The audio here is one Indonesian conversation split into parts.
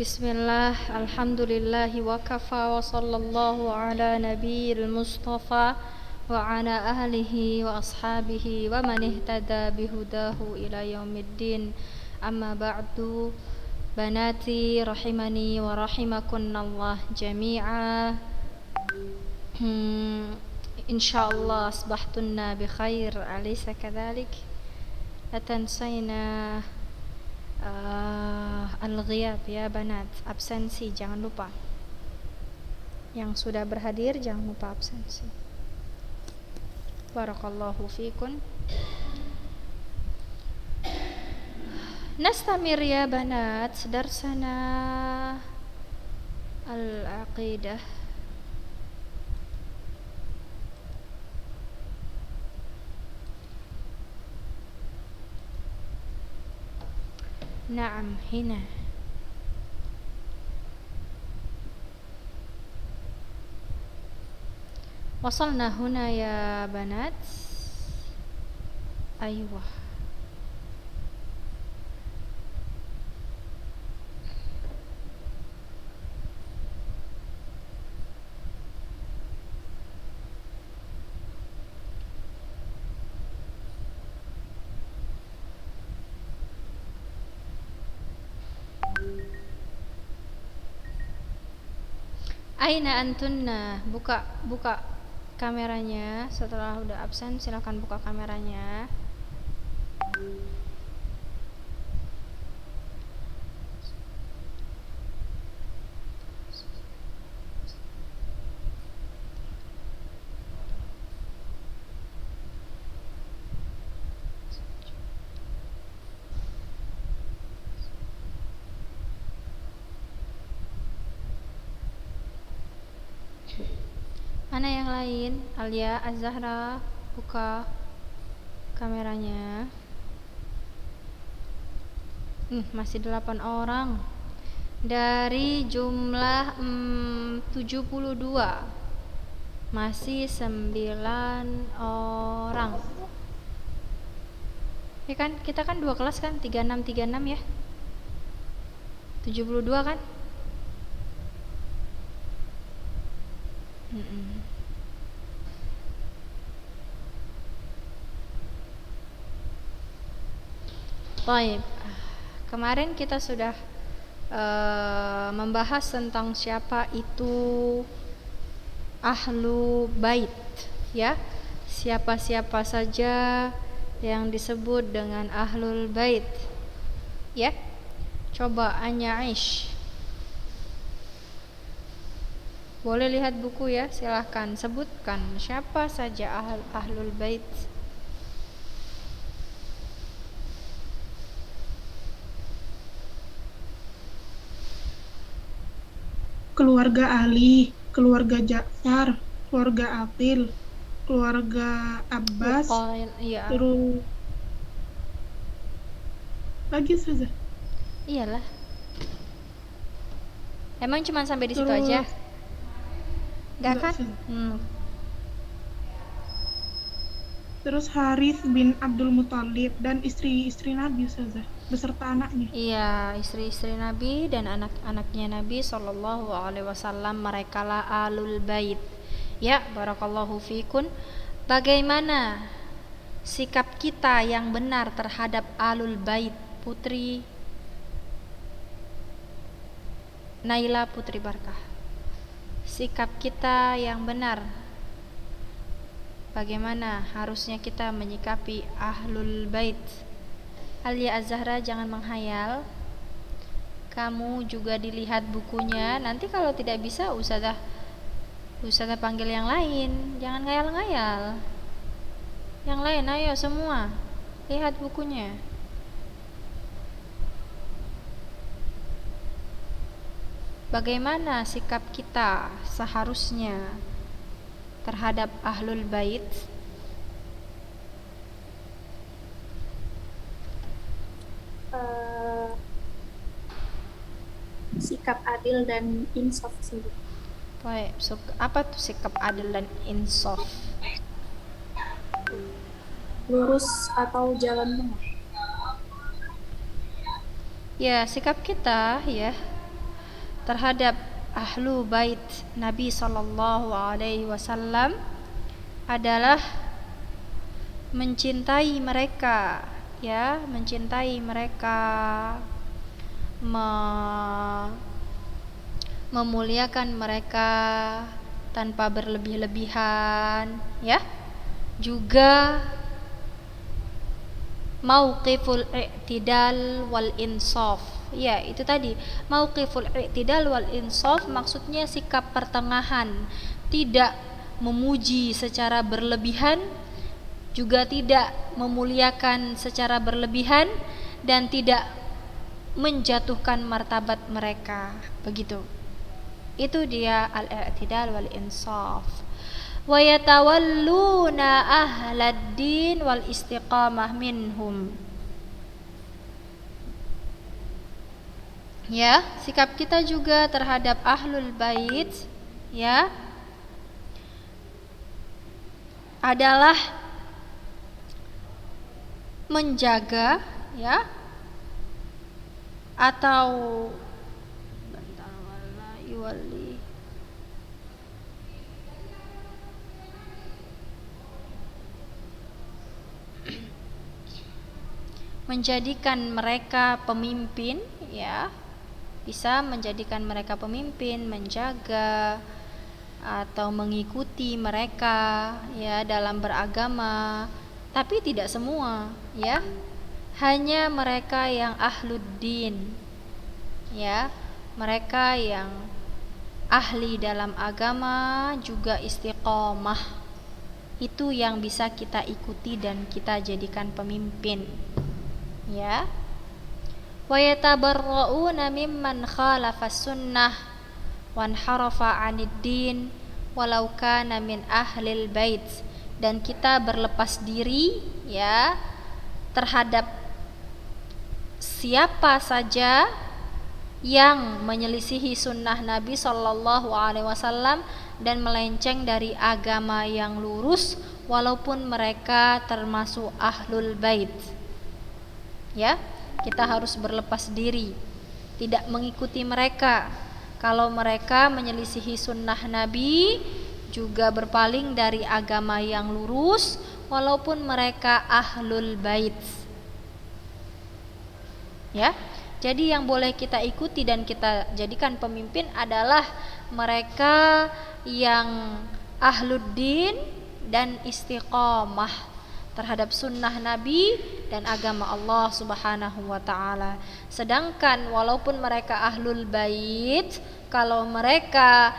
Bismillah, alhamdulillahi wa kafa wa sallallahu ala nabiyil mustafa wa ala ahlihi wa ashabihi wa man ihtada bihudahu ila yaumiddin. Amma ba'du, banati rahimani wa rahimakunallah jami'a. Insyaallah asbahtunna bi khair, alaysa kadhalik? La tansayna al-ghiyab ya banat, absensi jangan lupa. Yang sudah berhadir jangan lupa absensi. Barakallahu fikun. Nastamir ya banat darsana al-aqidah. Naam, hina. وصلنا هنا يا بنات. أيوة. Aina antunna, buka kameranya. Setelah udah absen silakan buka kameranya. Mana yang lain? Alia, Az-Zahra, buka kameranya. Masih 8 orang dari jumlah 72. Masih 9 orang. Ya kan? Kita kan 2 kelas kan? 36 ya. 72 kan? Baik. Kemarin kita sudah membahas tentang siapa itu ahlu bait, ya. Siapa-siapa saja yang disebut dengan ahlul bait, ya. Coba Anya Aish, boleh lihat buku ya, silahkan sebutkan siapa saja ahlul bait. Keluarga Ali, keluarga Ja'far, keluarga Aqil, keluarga Abbas, Iya. terus lagi saja. Iyalah. Emang cuma sampai di situ aja? Enggak kan? Terus Harith bin Abdul Muthalib dan istri-istri Nabi saja beserta anaknya. Iya, istri-istri Nabi dan anak-anaknya Nabi Shallallahu Alaihi Wasallam, merekalah alul bait. Ya, barakallahu fikun. Bagaimana sikap kita yang benar terhadap alul bait, Putri Naila Putri Barkah? Sikap kita yang benar, bagaimana harusnya kita menyikapi ahlul bait? Alia Az-Zahra, jangan menghayal. Kamu juga dilihat bukunya. Nanti kalau tidak bisa Ustazah panggil yang lain. Jangan ngayal-ngayal. Yang lain ayo semua lihat bukunya. Bagaimana sikap kita seharusnya terhadap ahlul bait? Sikap adil dan insaf sendiri. Baik, apa tuh sikap adil dan insaf? Lurus atau jalan tengah. Ya, sikap kita ya terhadap ahlu bait Nabi sallallahu alaihi wasallam adalah mencintai mereka, ya, mencintai mereka, memuliakan mereka tanpa berlebih-lebihan, ya. Juga mauqiful i'tidal wal insaf. Ya, itu tadi. Mauqiful i'tidal wal insaf maksudnya sikap pertengahan, tidak memuji secara berlebihan, juga tidak memuliakan secara berlebihan, dan tidak menjatuhkan martabat mereka. Begitu. Itu dia al-i'tidal wal insaf. Wa yatawalluna ahlad din wal istiqamah minhum. Ya, sikap kita juga terhadap ahlul bait, ya, adalah menjaga, ya, atau menjadikan mereka pemimpin, ya, bisa menjadikan mereka pemimpin, menjaga atau mengikuti mereka, ya, dalam beragama. Tapi tidak semua, ya, hanya mereka yang ahluddin, ya, mereka yang ahli dalam agama juga istiqomah, itu yang bisa kita ikuti dan kita jadikan pemimpin, ya. Wa yatabarra'una mimman khalafas sunnah wan harafa 'anid din walau kana min ahlil bait, dan kita berlepas diri, ya, terhadap siapa saja yang menyelisihi sunnah Nabi sallallahu alaihi wasallam dan melenceng dari agama yang lurus walaupun mereka termasuk ahlul bait. Ya, kita harus berlepas diri, tidak mengikuti mereka. Kalau mereka menyelisihi sunnah Nabi, juga berpaling dari agama yang lurus walaupun mereka ahlul bait. Ya. Jadi yang boleh kita ikuti dan kita jadikan pemimpin adalah mereka yang ahluddin dan istiqomah terhadap sunnah Nabi dan agama Allah Subhanahu wa ta'ala. Sedangkan walaupun mereka ahlul bait, kalau mereka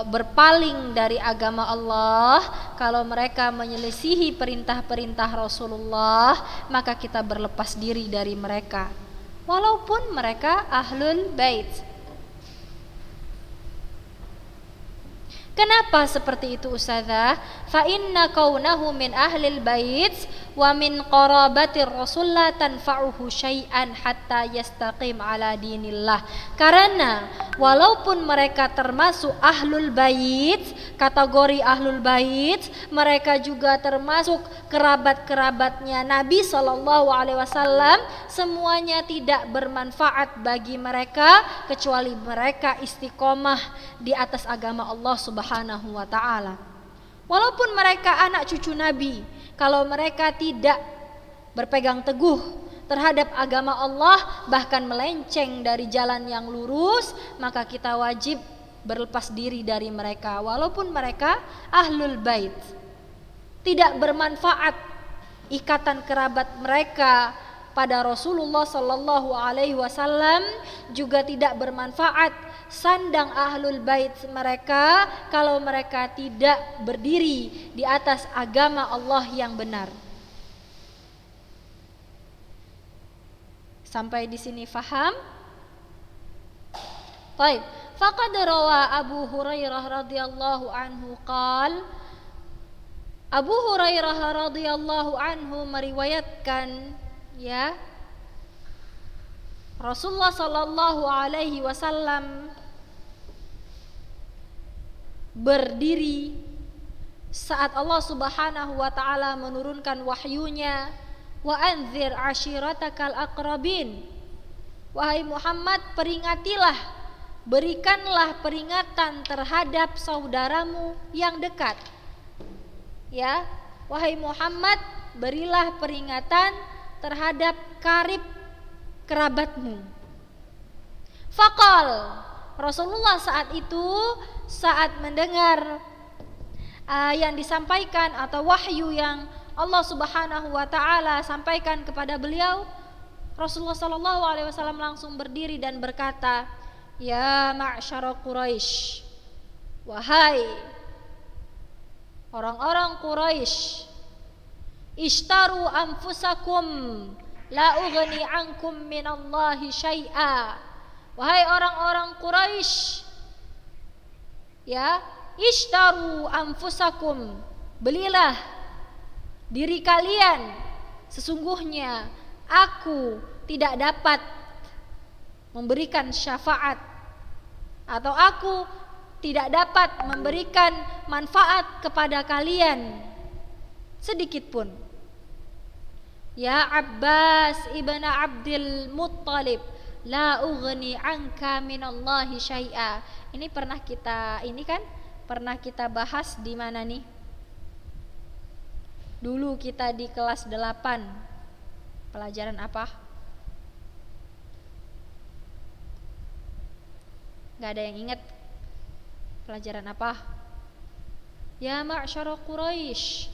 berpaling dari agama Allah, kalau mereka menyelisihi perintah-perintah Rasulullah, maka kita berlepas diri dari mereka walaupun mereka ahlul bait. Kenapa seperti itu, Ustazah? Fa inna kaunahu min ahlil bait wa min qarabatir rasul la tanfa'uhu syai'an hatta yastaqim ala dinillah. Karena walaupun mereka termasuk ahlul bait, kategori ahlul bait, mereka juga termasuk kerabat-kerabatnya Nabi sallallahu alaihi wasallam, semuanya tidak bermanfaat bagi mereka kecuali mereka istiqomah di atas agama Allah Subhanahu wa ta'ala. Walaupun mereka anak cucu Nabi, kalau mereka tidak berpegang teguh terhadap agama Allah, bahkan melenceng dari jalan yang lurus, maka kita wajib berlepas diri dari mereka walaupun mereka ahlul bait. Tidak bermanfaat ikatan kerabat mereka pada Rasulullah sallallahu alaihi wasallam, juga tidak bermanfaat sandang ahlul bait mereka kalau mereka tidak berdiri di atas agama Allah yang benar. Sampai di sini faham? Baik, faqad rawa Abu Hurairah radhiyallahu anhu qala, Abu Hurairah radhiyallahu anhu meriwayatkan, ya, Rasulullah sallallahu alaihi wasallam berdiri saat Allah Subhanahu wa taala menurunkan wahyunya, wa anzir ashiratakal aqrabin, wahai Muhammad, peringatilah berikanlah peringatan terhadap saudaramu yang dekat. Ya, wahai Muhammad, berilah peringatan terhadap karib kerabatmu. Faqal, Rasulullah saat itu saat mendengar yang disampaikan atau wahyu yang Allah Subhanahu wa taala sampaikan kepada beliau, Rasulullah sallallahu alaihi wasallam langsung berdiri dan berkata, "Ya ma'syara Quraisy, wahai orang-orang Quraisy, ishtaru anfusakum la ughni ankum minallahi syai'a." Wahai orang-orang Quraisy, ya, ishtaru anfusakum, belilah diri kalian, sesungguhnya aku tidak dapat memberikan syafaat atau aku tidak dapat memberikan manfaat kepada kalian sedikit pun. Ya Abbas ibn Abdul Muttalib, la ughni anka minallahi syai'a. Ini pernah kita bahas di mana nih? Dulu kita di kelas 8. Pelajaran apa? Gak ada yang ingat pelajaran apa? Ya ma'syara Quraisy,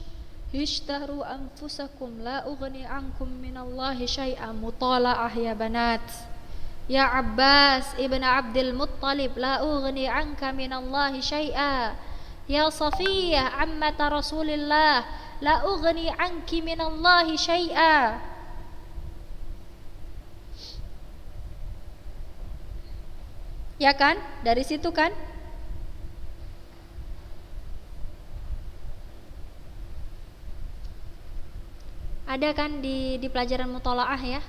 ishtaru anfusakum la ughni ankum minallahi syai'a. Mutala'ah ya banat. Ya Abbas ibn Abdul Muttalib, la ughni anka minallahi syai'a. Ya Safiyah ammata Rasulillah, la ughni anki minallahi syai'a. Ya kan? Dari situ kan? Ada kan di pelajaran mutalaah ya?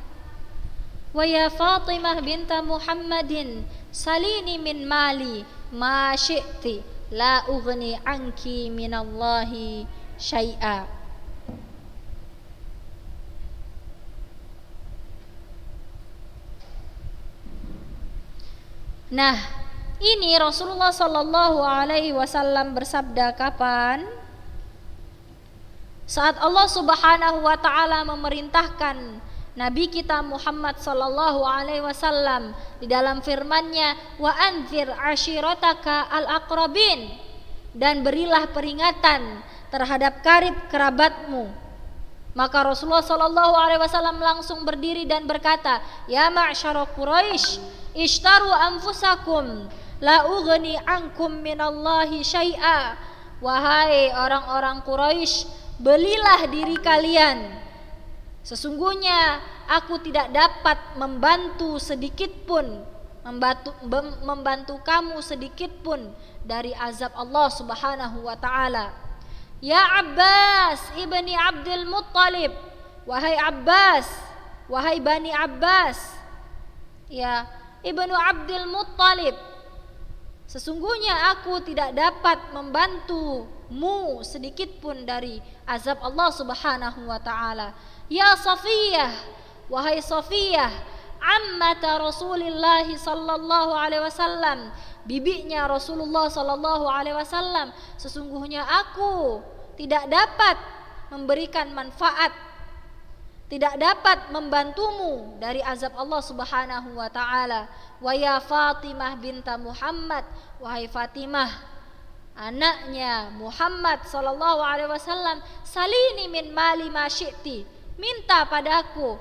Wa ya Fatimah binta Muhammadin, salini min mali ma syi'ti, la ughni anki minallahi syai'a. Nah, ini Rasulullah sallallahu alaihi wasallam bersabda kapan? Saat Allah Subhanahu wa taala memerintahkan Nabi kita Muhammad sallallahu alaihi wasallam di dalam firman-Nya, wa anzir ashirataka al-aqrabin, dan berilah peringatan terhadap karib kerabatmu. Maka Rasulullah sallallahu alaihi wasallam langsung berdiri dan berkata, ya ma'syara Quraisy, ishtaru anfusakum la ughni ankum minallahi syai'a. Wahai orang-orang Quraisy, belilah diri kalian, sesungguhnya aku tidak dapat membantu sedikit pun, membantu kamu sedikit pun dari azab Allah Subhanahu wa taala. Ya Abbas ibni Abdul Muttalib, wahai Abbas, wahai Bani Abbas, ya Ibnu Abdul Muttalib, sesungguhnya aku tidak dapat membantumu sedikit pun dari azab Allah Subhanahu wa taala. Ya Safiyah, wahai Safiyah, ammata Rasulillah sallallahu alaihi wasallam, bibinya Rasulullah sallallahu alaihi wasallam, sesungguhnya aku tidak dapat memberikan manfaat, tidak dapat membantumu dari azab Allah Subhanahu wa taala. Wa ya Fatimah binta Muhammad, wahai Fatimah, anaknya Muhammad sallallahu alaihi wasallam, salini min mali ma syi'ti, minta padaku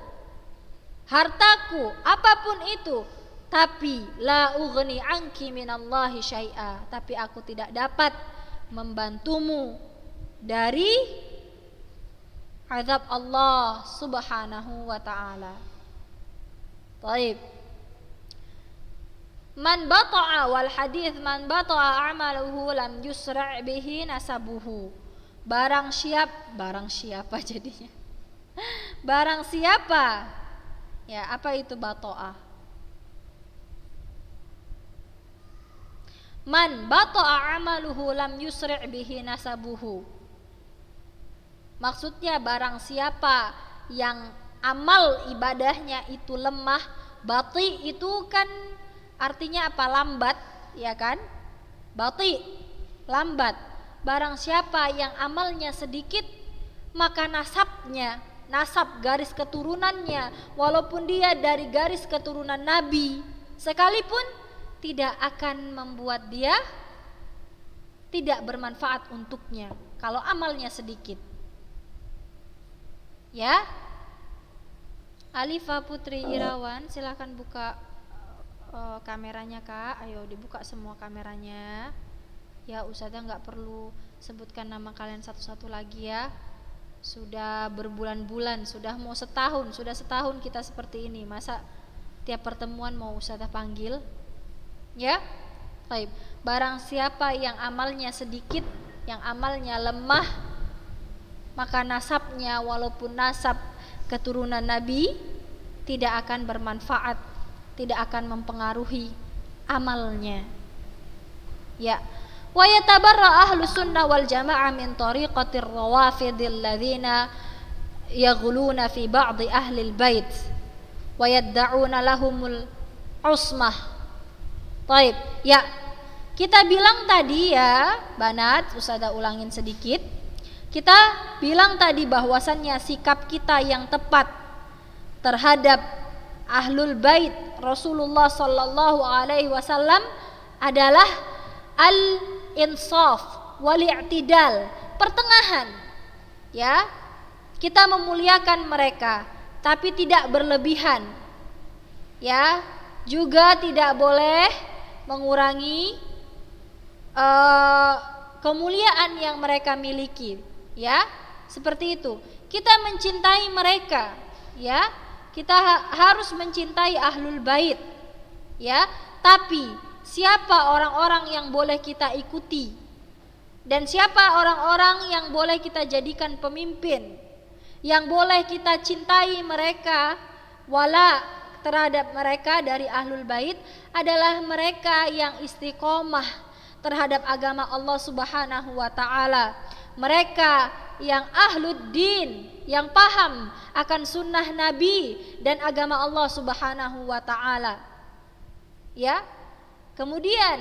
hartaku apapun itu, tapi la ughni anki minallahi syai'a, tapi aku tidak dapat membantumu dari azab Allah Subhanahu wa taala. Baik. Man bata'a, wal hadis man bata'a amaluhu lam yusra' bihi nasabuhu. Barang siapa jadinya? Barang siapa? Ya, apa itu bata'a? Man bata'a amaluhu lam yusra' bihi nasabuhu. Maksudnya barang siapa yang amal ibadahnya itu lemah, bati itu kan artinya apa? Lambat, ya kan? Bati, lambat. Barang siapa yang amalnya sedikit, maka nasabnya, nasab garis keturunannya, walaupun dia dari garis keturunan Nabi sekalipun, tidak akan membuat dia tidak bermanfaat untuknya kalau amalnya sedikit. Ya, Alifa Putri Irawan, silakan buka kameranya Kak. Ayo dibuka semua kameranya. Ya, Ustazah nggak perlu sebutkan nama kalian satu-satu lagi ya. Sudah berbulan-bulan, sudah mau setahun, sudah setahun kita seperti ini. Masa tiap pertemuan mau Ustazah panggil? Ya, baik. Barang siapa yang amalnya sedikit, yang amalnya lemah, maka nasabnya walaupun nasab keturunan Nabi tidak akan bermanfaat, tidak akan mempengaruhi amalnya. Ya. Wa yatabarra ahlus sunnah wal jamaah min tariqatir rawafidil ladzina yaghluna fi ba'di ahli al-bait wa yad'una lahumul usmah. Baik, ya. Kita bilang tadi ya, Banat, Ustazah ulangin sedikit. Kita bilang tadi bahwasannya sikap kita yang tepat terhadap ahlul bait Rasulullah sallallahu alaihi wasallam adalah al-insaf wal i'tidal, pertengahan. Ya. Kita memuliakan mereka tapi tidak berlebihan. Ya, juga tidak boleh mengurangi kemuliaan yang mereka miliki. Ya, seperti itu. Kita mencintai mereka, ya. Kita harus mencintai ahlul bait. Ya, tapi siapa orang-orang yang boleh kita ikuti dan siapa orang-orang yang boleh kita jadikan pemimpin, yang boleh kita cintai mereka, wala terhadap mereka dari ahlul bait adalah mereka yang istiqomah terhadap agama Allah Subhanahu wa taala. Mereka yang ahlud din, yang paham akan sunnah Nabi dan agama Allah Subhanahu wa taala. Ya. Kemudian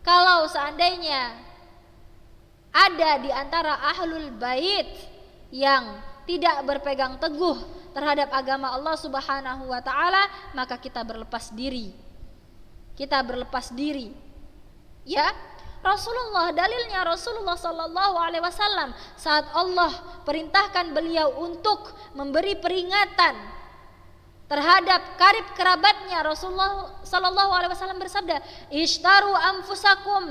kalau seandainya ada di antara ahlul bait yang tidak berpegang teguh terhadap agama Allah Subhanahu wa taala, maka kita berlepas diri. Kita berlepas diri. Ya, Rasulullah, dalilnya Rasulullah sallallahu alaihi wasallam saat Allah perintahkan beliau untuk memberi peringatan terhadap karib kerabatnya, Rasulullah sallallahu alaihi wasallam bersabda, "Ishtaru anfusakum."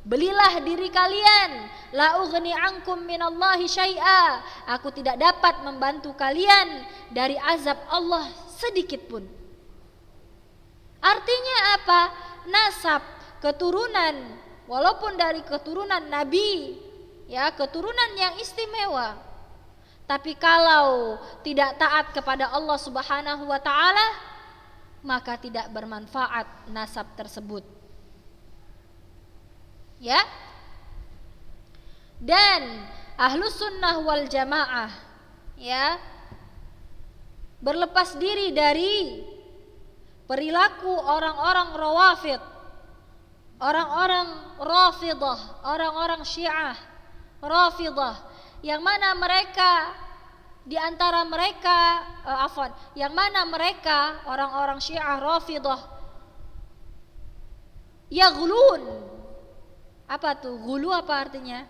Belilah diri kalian, la ughni ankum minallahi syai'a. Aku tidak dapat membantu kalian dari azab Allah sedikit pun. Artinya apa? Nasab, keturunan, walaupun dari keturunan Nabi, ya, keturunan yang istimewa. Tapi kalau tidak taat kepada Allah Subhanahu wa taala, maka tidak bermanfaat nasab tersebut. Ya. Dan ahlus sunnah wal jamaah, ya, berlepas diri dari perilaku orang-orang rawafid, orang-orang rafidah, orang-orang syiah rafidah, yang mana mereka di antara mereka yang mana mereka orang-orang syiah rafidah yaghlun. Apa tuh? Gulu apa artinya?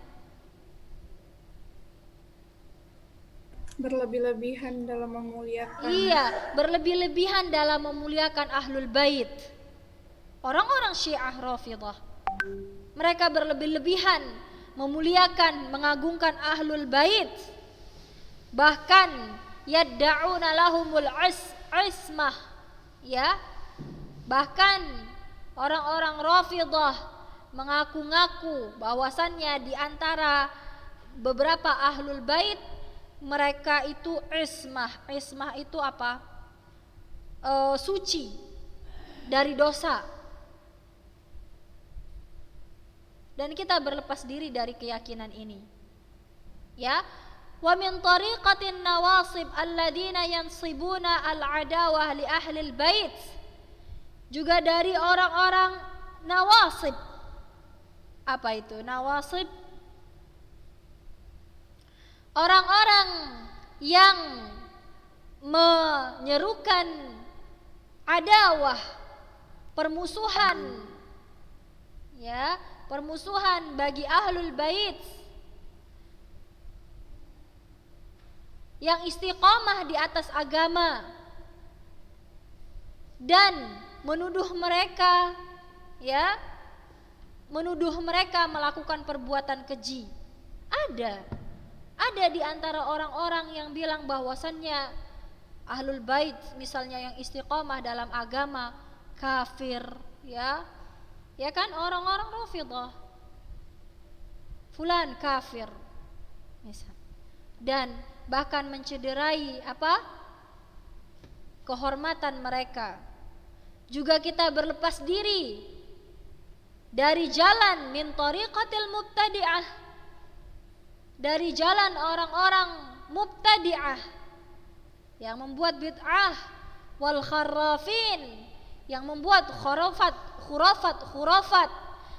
Berlebih-lebihan dalam memuliakan. Iya, berlebih-lebihan dalam memuliakan ahlul bait. Orang-orang Syiah Rafidah, mereka berlebih-lebihan memuliakan, mengagungkan ahlul bait. Bahkan yadda'una lahumul ismah, ya. Bahkan orang-orang Rafidah mengaku-ngaku bahwasannya di antara beberapa ahlul bait mereka itu ismah. Ismah itu apa? Suci dari dosa. Dan kita berlepas diri dari keyakinan ini. Ya, wa min tariqatin nawasib alladziina yansibuna al-adawah li ahlil bait juga dari orang-orang nawasib. Apa itu nawasib? Orang-orang yang menyerukan adawah, permusuhan, ya, permusuhan bagi ahlul bait yang istiqamah di atas agama dan menuduh mereka, ya, menuduh mereka melakukan perbuatan keji. Ada di antara orang-orang yang bilang bahwasannya ahlul bait misalnya yang istiqamah dalam agama kafir, ya. Ya kan, orang-orang Rafidhah. Fulan kafir. Misal. Dan bahkan mencederai apa? Kehormatan mereka. Juga kita berlepas diri dari jalan min tariqatil mubtadi'ah, dari jalan orang-orang mubtadi'ah yang membuat bid'ah, wal kharrafin yang membuat khurafat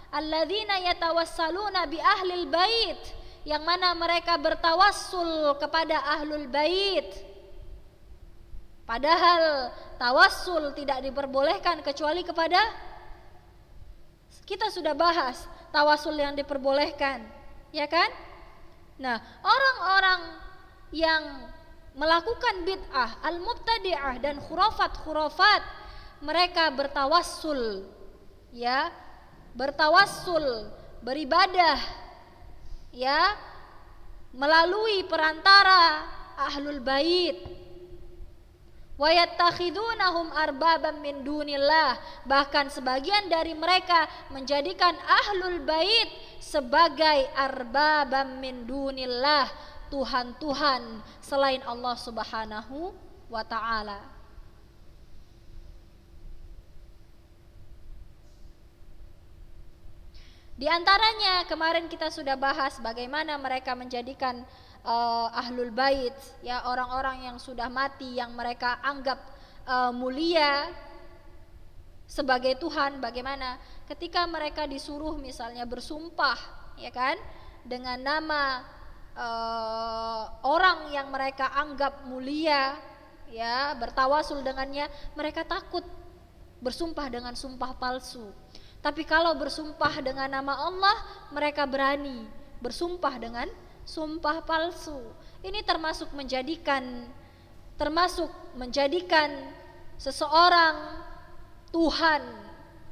alladzina yatawassaluna bi ahlil bait, yang mana mereka bertawassul kepada ahlul bait, padahal tawassul tidak diperbolehkan kecuali kepada, kita sudah bahas tawassul yang diperbolehkan, ya kan? Nah, orang-orang yang melakukan bid'ah, al-mubtadi'ah dan khurafat, mereka bertawassul, ya, bertawassul, beribadah, ya, melalui perantara ahlul bait. Wa yattakhidunahum arbaban min dunillah, bahkan sebagian dari mereka menjadikan ahlul bait sebagai arbaban min dunillah, Tuhan-Tuhan selain Allah Subhanahu wa ta'ala. Di antaranya kemarin kita sudah bahas bagaimana mereka menjadikan ahlul bait, ya, orang-orang yang sudah mati yang mereka anggap mulia sebagai Tuhan. Bagaimana ketika mereka disuruh misalnya bersumpah, ya kan, dengan nama orang yang mereka anggap mulia, ya, bertawasul dengannya, mereka takut bersumpah dengan sumpah palsu. Tapi kalau bersumpah dengan nama Allah, mereka berani bersumpah dengan sumpah palsu. Ini termasuk menjadikan seseorang Tuhan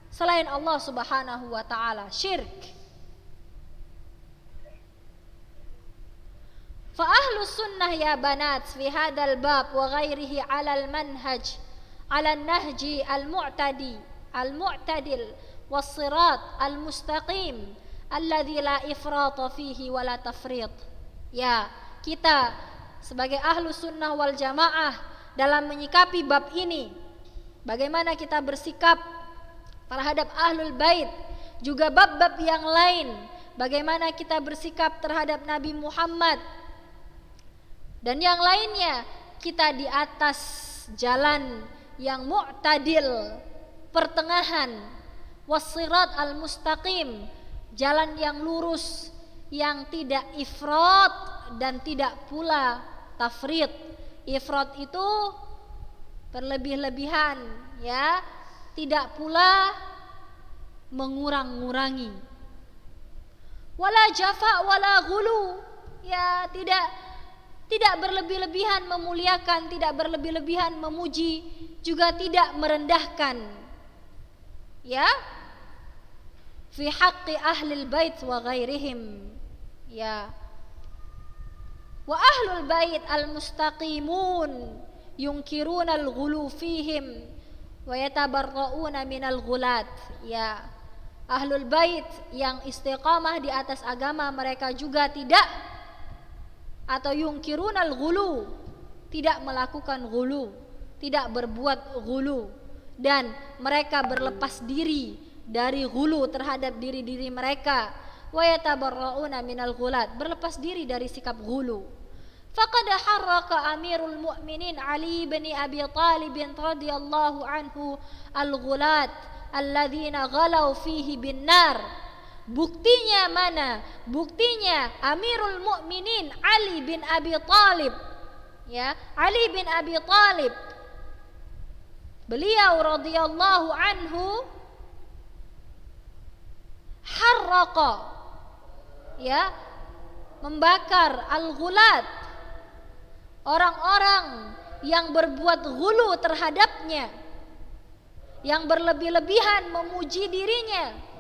selain Allah Subhanahu wa ta'ala, syirik. Fa ahlus sunnah ya banat fi hadzal bab wa ghairihi 'ala al-manhaj 'ala an-nahji al-mu'tadil was-sirat al-mustaqim alladzi la ifrata fihi wa la tafrit. Ya, kita sebagai ahlus sunnah wal jamaah dalam menyikapi bab ini, bagaimana kita bersikap terhadap ahlul bait, juga bab-bab yang lain, bagaimana kita bersikap terhadap Nabi Muhammad dan yang lainnya, kita di atas jalan yang mu'tadil, pertengahan, was-sirat al-mustaqim, jalan yang lurus, yang tidak ifrat dan tidak pula tafrit. Ifrat itu berlebih-lebihan, ya, tidak pula mengurang-ngurangi. Wala jafa wala ghulu, ya, tidak berlebih-lebihan memuliakan, tidak berlebih-lebihan memuji, juga tidak merendahkan, ya, fi haqqi ahlil bait wa ghairihim, ya. Wa ahlul bait al-mustaqimun yunkiruna al-ghulu fihim wa yatabarra'una minal ghulat, ya. Ahlul bait yang istiqamah di atas agama, mereka juga tidak, atau yunkiruna al-ghulu, tidak melakukan ghulu, tidak berbuat ghulu, dan mereka berlepas diri dari ghulu terhadap diri-diri mereka. Wa yatabarra'una minal ghulat, berlepas diri dari sikap ghulu. faqad harraka Amirul Mu'minin Ali bin Abi Thalib radhiyallahu anhu al-ghulat alladzina ghalau fihi bin nar. Buktinya mana? Buktinya Amirul Mu'minin Ali bin Abi Thalib, ya, Ali bin Abi Thalib, beliau radhiyallahu anhu harraqa, ya, membakar al-ghulat, orang-orang yang berbuat ghulu terhadapnya, yang berlebih-lebihan memuji dirinya.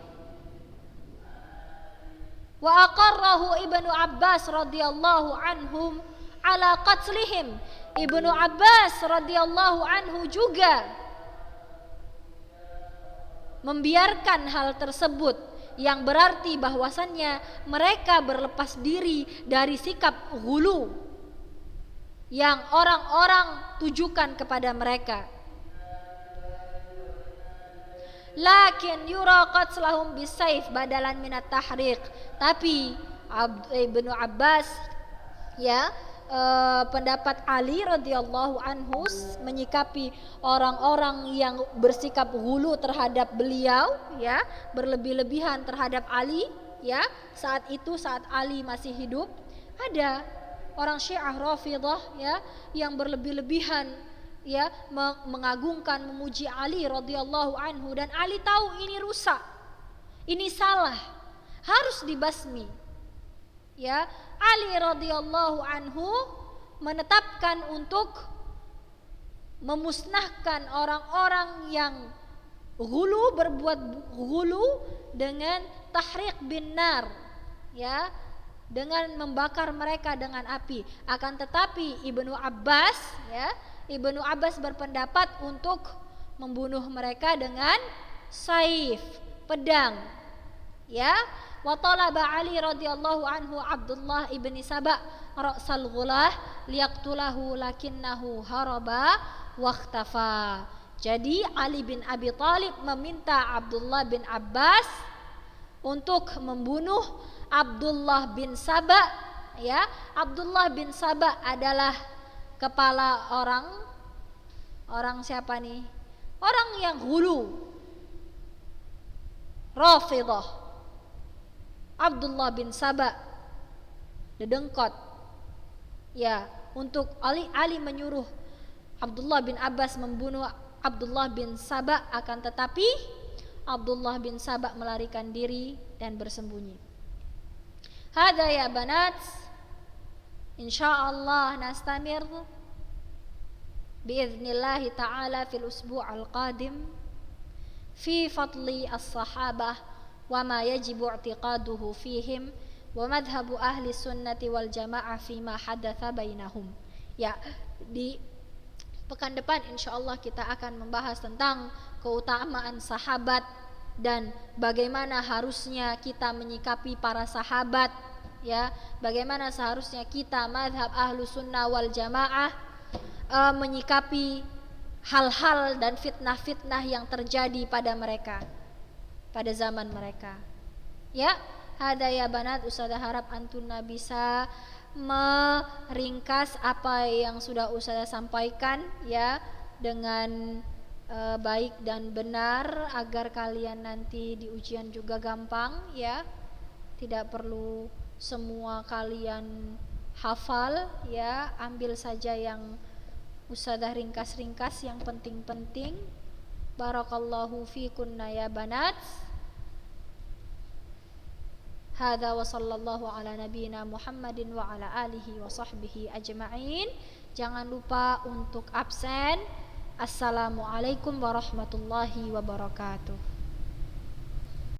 Wa aqarrahu Ibnu Abbas radhiyallahu anhum ala qatlihim. Ibnu Abbas radhiyallahu anhu juga membiarkan hal tersebut, yang berarti bahwasannya mereka berlepas diri dari sikap ghulu yang orang-orang tujukan kepada mereka. Lakin yura qatlahum bisayf badalan minat tahriq. Tapi Ibnu Abbas, ya, pendapat Ali radhiyallahu anhu menyikapi orang-orang yang bersikap ghulu terhadap beliau, ya, berlebih-lebihan terhadap Ali, ya, saat itu saat Ali masih hidup. Ada orang Syiah Rafidhah, ya, yang berlebih-lebihan, ya, mengagungkan, memuji Ali radhiyallahu anhu, dan Ali tahu ini rusak, ini salah, harus dibasmi. Ya, Ali radhiyallahu anhu menetapkan untuk memusnahkan orang-orang yang ghulu, berbuat ghulu dengan tahriq bin nar, ya, dengan membakar mereka dengan api. Akan tetapi Ibnu Abbas, ya, Ibnu Abbas berpendapat untuk membunuh mereka dengan saif, pedang, ya. Wa talaba Ali radhiyallahu anhu Abdullah ibni Saba ra'sal ghulah liyaqtulahu lakinnahu haraba wakhtafa. Jadi Ali bin Abi Thalib meminta Abdullah bin Abbas untuk membunuh Abdullah bin Saba, ya. Abdullah bin Saba adalah kepala orang siapa nih? Orang yang ghulu, Rafidhah. Abdullah bin Saba dedengkot, ya, untuk Ali menyuruh Abdullah bin Abbas membunuh Abdullah bin Saba, akan tetapi Abdullah bin Saba melarikan diri dan bersembunyi. Hada ya banat, insyaallah nastamir biiznillah ta'ala fil usbu' al-qadim fi fadli as-sahabah wa ma yajibu i'tiqaduhu fihim wa madhhabu ahli sunnati wal jamaah fima hadatha bainahum. Ya, di pekan depan insyaallah kita akan membahas tentang keutamaan sahabat dan bagaimana harusnya kita menyikapi para sahabat, ya, bagaimana seharusnya kita madhab ahlu sunnah wal jamaah menyikapi hal-hal dan fitnah-fitnah yang terjadi pada mereka, pada zaman mereka. Ya, hada ya banat, Ustazah harap antuna bisa meringkas apa yang sudah Ustazah sampaikan, ya, dengan baik dan benar, agar kalian nanti di ujian juga gampang, ya. Tidak perlu semua kalian hafal, ya, ambil saja yang Ustazah ringkas-ringkas, yang penting-penting. Barakallahu fikunna ya banat. Hadza wa sallallahu ala nabiyyina Muhammadin wa ala alihi wa sahbihi ajma'in. Jangan lupa untuk absen. Assalamualaikum warahmatullahi wabarakatuh.